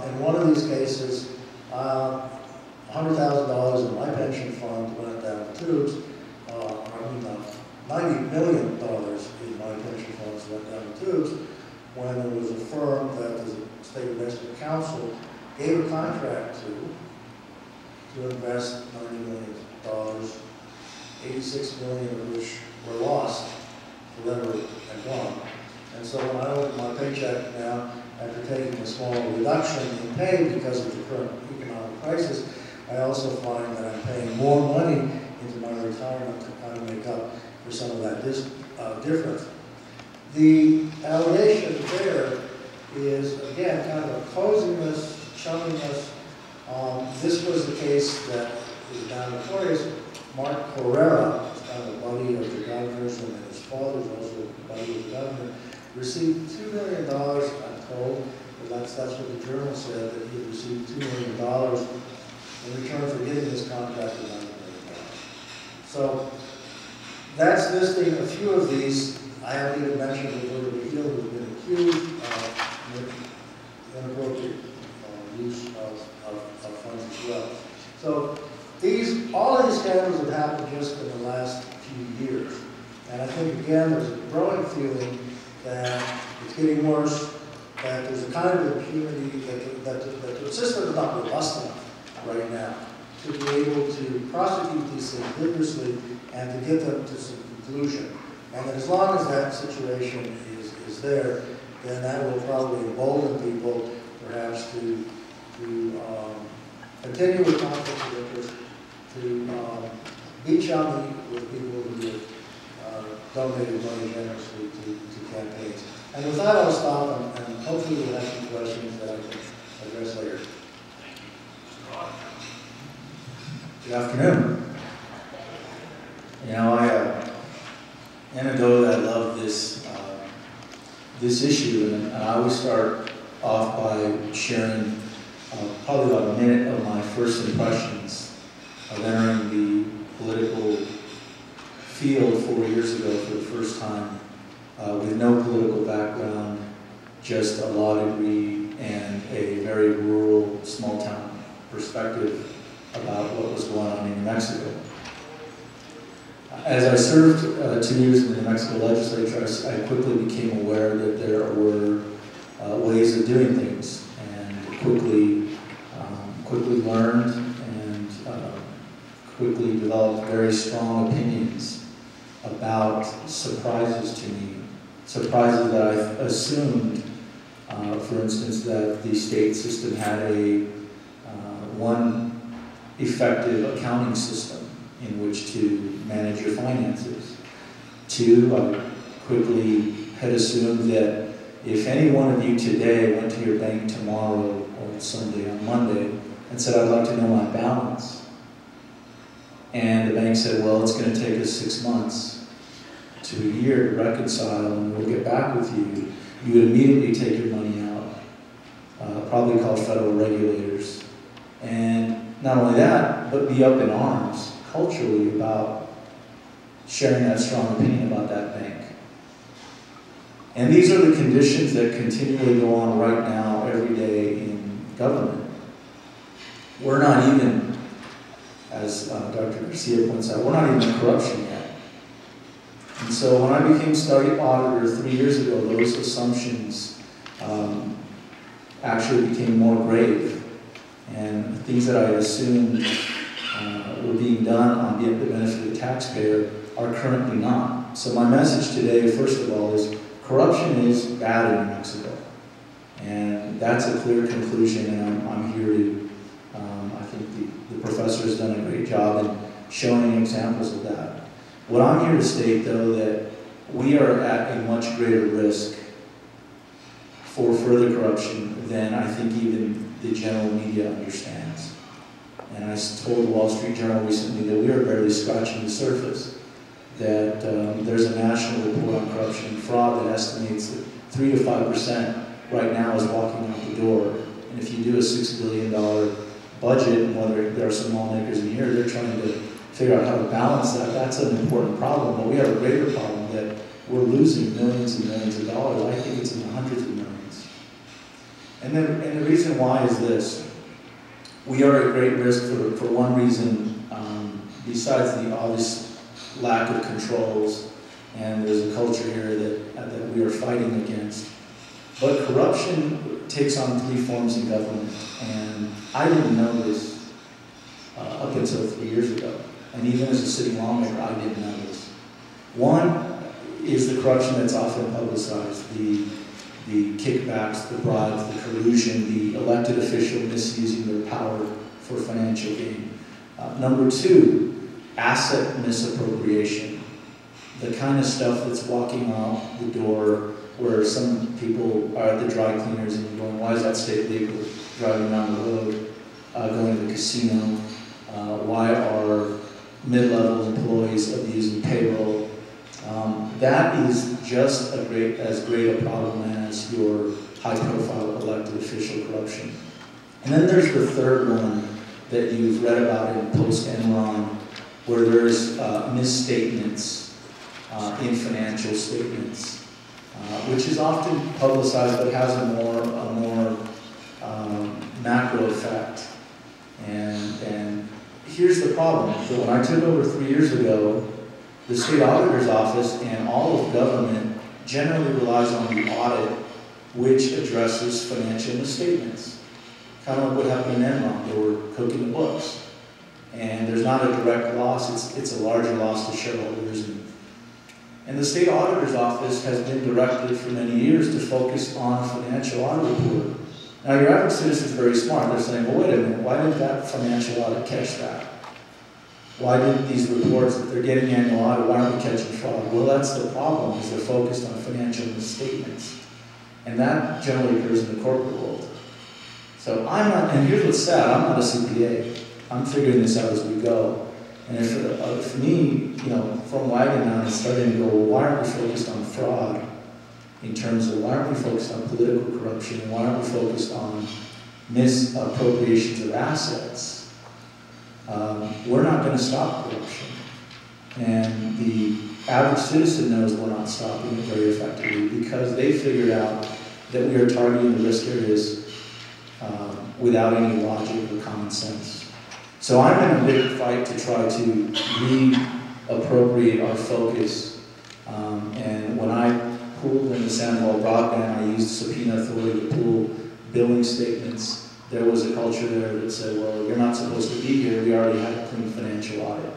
in one of these cases, $100,000 in my pension fund went down the tubes. $90 million in my pension funds went down the tubes when there was a firm that the State Investment Council gave a contract to invest $90 million, 86 million of which were lost forever and gone. And so when I look at my paycheck now, after taking a small reduction in pay because of the current economic crisis, I also find that I'm paying more money into my retirement to kind of make up for some of that difference. The allegation there is, again, kind of a coziness, chumminess. This was the case that is now notorious. Mark Carrera, kind of a buddy of the governor's, and his father's also a buddy of the governor, received $2 million, I'm told, but that's what the Journal said, that he had received $2 million in return for getting this contract of $90 million. So that's listing a few of these. I haven't even mentioned Roberta McGill, who has been accused of inappropriate use of funds as well. So all of these scandals have happened just in the last few years. And I think, again, there's a growing feeling that it's getting worse, that there's a kind of impunity, that the system is not robust enough right now to be able to prosecute these things vigorously and to get them to some conclusion. And that as long as that situation is there, then that will probably embolden people perhaps to continue with conflicts of interest, to be chummy with people who have donated money generously to campaigns. And with that, I'll stop, and hopefully we'll have some questions that I can address later. Good afternoon. You know, anecdotally, I love this issue, and I always start off by sharing probably about a minute of my first impressions of entering the political field 4 years ago for the first time, with no political background, just a law degree and a very rural, small-town perspective about what was going on in New Mexico. As I served 2 years in the New Mexico legislature, I quickly became aware that there were ways of doing things, and quickly learned and quickly developed very strong opinions about surprises to me, surprises that I assumed, for instance, that the state system had one effective accounting system in which to manage your finances. Two, I quickly had assumed that if any one of you today went to your bank tomorrow or Sunday on Monday and said, I'd like to know my balance, and the bank said, well, it's going to take us 6 months to a year to reconcile, and we'll get back with you, you would immediately take your money out, probably call federal regulators, and not only that, but be up in arms culturally about sharing that strong opinion about that bank. And these are the conditions that continually go on right now, every day in government. We're not even, as Dr. Garcia points out, we're not even in corruption yet. And so when I became state auditor 3 years ago, those assumptions actually became more grave. And things that I assumed were being done on the benefit of the taxpayer are currently not. So my message today, first of all, is corruption is bad in New Mexico. And that's a clear conclusion, and I'm here to, I think the professor has done a great job in showing examples of that. What I'm here to state, though, that we are at a much greater risk for further corruption than I think even the general media understands. And I told the Wall Street Journal recently that we are barely scratching the surface, that there's a national report on corruption and fraud that estimates that 3 to 5% right now is walking out the door. And if you do a $6 billion budget, and whether there are some lawmakers in here, they're trying to figure out how to balance that. That's an important problem, but we have a greater problem that we're losing millions and millions of dollars. I think it's in the hundreds of millions. And the reason why is this. We are at great risk for one reason, besides the obvious lack of controls, and there's a culture here that we are fighting against. But corruption takes on 3 forms in government, and I didn't know this up until 3 years ago. And even as a city lawmaker, I didn't know this. One is the corruption that's often publicized, the kickbacks, the bribes, the collusion, the elected official misusing their power for financial gain. Number 2, asset misappropriation. The kind of stuff that's walking out the door where some people are at the dry cleaners and going, why is that state legal? Driving down the road, going to the casino. Why are mid-level employees abusing payroll? That is just as great a problem as your high-profile elected official corruption. And then there's the third one that you've read about in Post-Enron, where there's misstatements in financial statements, which is often publicized but has a more macro effect. And here's the problem. So when I took over 3 years ago, the state auditor's office and all of government generally relies on the audit, which addresses financial misstatements. Kind of like what happened in Enron. They were cooking the books. And there's not a direct loss, it's a larger loss to shareholders. And the state auditor's office has been directed for many years to focus on a financial audit report. Now your average citizen is very smart. They're saying, well, wait a minute, why didn't that financial audit catch that? Why didn't these reports, if they're getting annual audit, why aren't we catching fraud? Well, that's the problem, is they're focused on financial misstatements. And that generally occurs in the corporate world. So I'm not, and here's what's sad, I'm not a CPA. I'm figuring this out as we go. And for me, from wagon down, it's starting to go, well, why aren't we focused on fraud? In terms of why aren't we focused on political corruption? Why aren't we focused on misappropriations of assets? We're not going to stop corruption. And the average citizen knows we're not stopping it very effectively because they figured out that we are targeting the risk areas without any logic or common sense. So I'm in a big fight to try to reappropriate our focus. And when I pulled in the Sandoval broadband, I used subpoena authority to pull billing statements. There was a culture there that said, well, you're not supposed to be here. We already had a clean financial audit.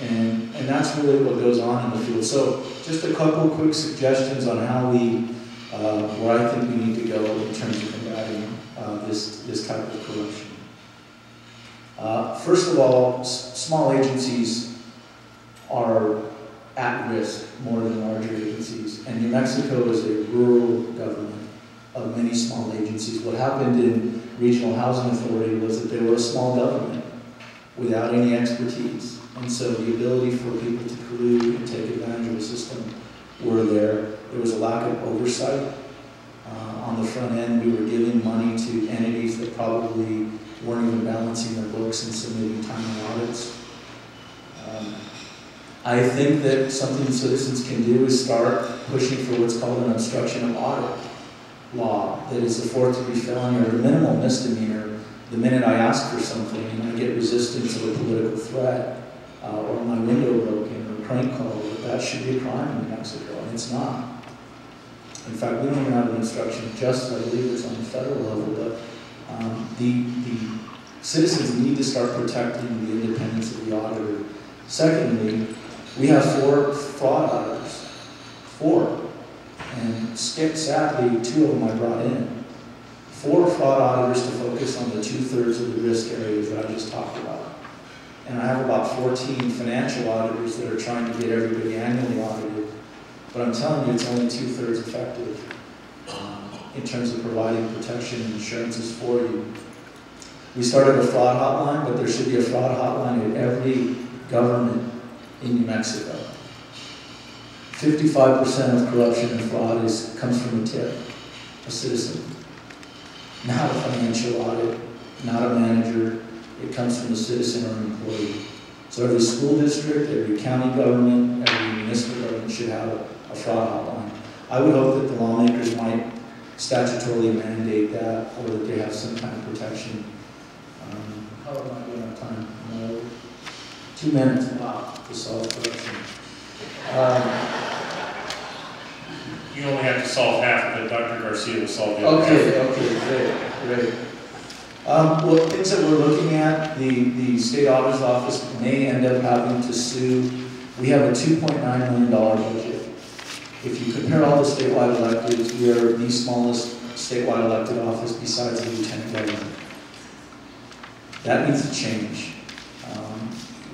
And that's really what goes on in the field. So just a couple quick suggestions on how where I think we need to go in terms of combating this type of corruption. First of all, small agencies are at risk more than larger agencies. And New Mexico is a rural government of many small agencies. What happened in Regional Housing Authority was that they were a small government without any expertise. And so the ability for people to collude and take advantage of the system were there. There was a lack of oversight. On the front end, we were giving money to entities that probably weren't even balancing their books and submitting timely audits. I think that something citizens can do is start pushing for what's called an obstruction of audit law, that is a fourth-degree felony or a minimal misdemeanor. The minute I ask for something and I get resistance or a political threat, or my window broken or a crank call, that should be a crime in New Mexico, and it's not. In fact, we don't even have an obstruction of justice. I believe it's on the federal level, but the citizens need to start protecting the independence of the auditor. Secondly, We have 4 fraud auditors, 4. And sadly, 2 of them I brought in. 4 fraud auditors to focus on the 2/3 of the risk areas that I just talked about. And I have about 14 financial auditors that are trying to get everybody annually audited. But I'm telling you, it's only 2/3 effective in terms of providing protection and insurances for you. We started a fraud hotline, but there should be a fraud hotline at every government in New Mexico. 55% of corruption and fraud comes from a tip, a citizen. Not a financial audit, not a manager. It comes from a citizen or an employee. So every school district, every county government, every municipal government should have a fraud hotline. I would hope that the lawmakers might statutorily mandate that, or that they have some kind of protection. How am I doing on time? No. 2 minutes, wow, to solve corruption. You only have to solve half of it. Dr. Garcia will solve the other half. Okay, great. Well, things that we're looking at, the state auditor's office may end up having to sue. We have a $2.9 million budget. If you compare all the statewide electeds, we are the smallest statewide elected office besides the lieutenant governor. That needs to change.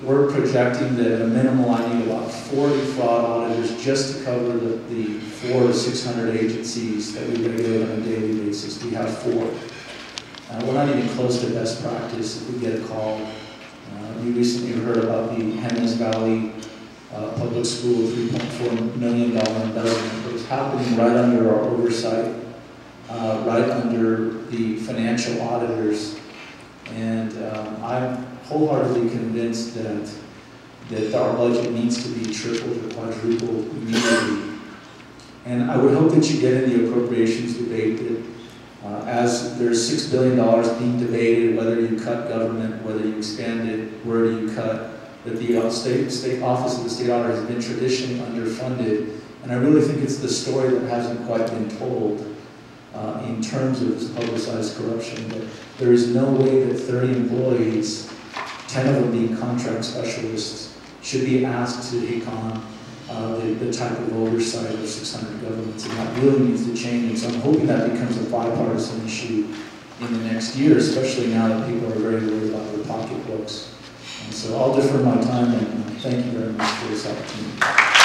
We're projecting that at a minimum I need about 40 fraud auditors just to cover the 400 to 600 agencies that we regulate on a daily basis. We have 4. We're not even close to best practice if we get a call. You recently heard about the Jemez Valley Public School $3.4 million investment. It was happening right under our oversight, right under the financial auditors. And I'm wholeheartedly convinced that our budget needs to be tripled or quadrupled immediately. And I would hope that you get in the appropriations debate that as there's $6 billion being debated, whether you cut government, whether you expand it, where do you cut, that the state office of the state auditor has been traditionally underfunded. And I really think it's the story that hasn't quite been told in terms of this publicized corruption. But there is no way that 30 employees, 10 of them being contract specialists, should be asked to take on the type of oversight of 600 governments, and that really needs to change. And so I'm hoping that becomes a bipartisan issue in the next year, especially now that people are very worried about their pocketbooks. And so I'll defer my time, and thank you very much for this opportunity.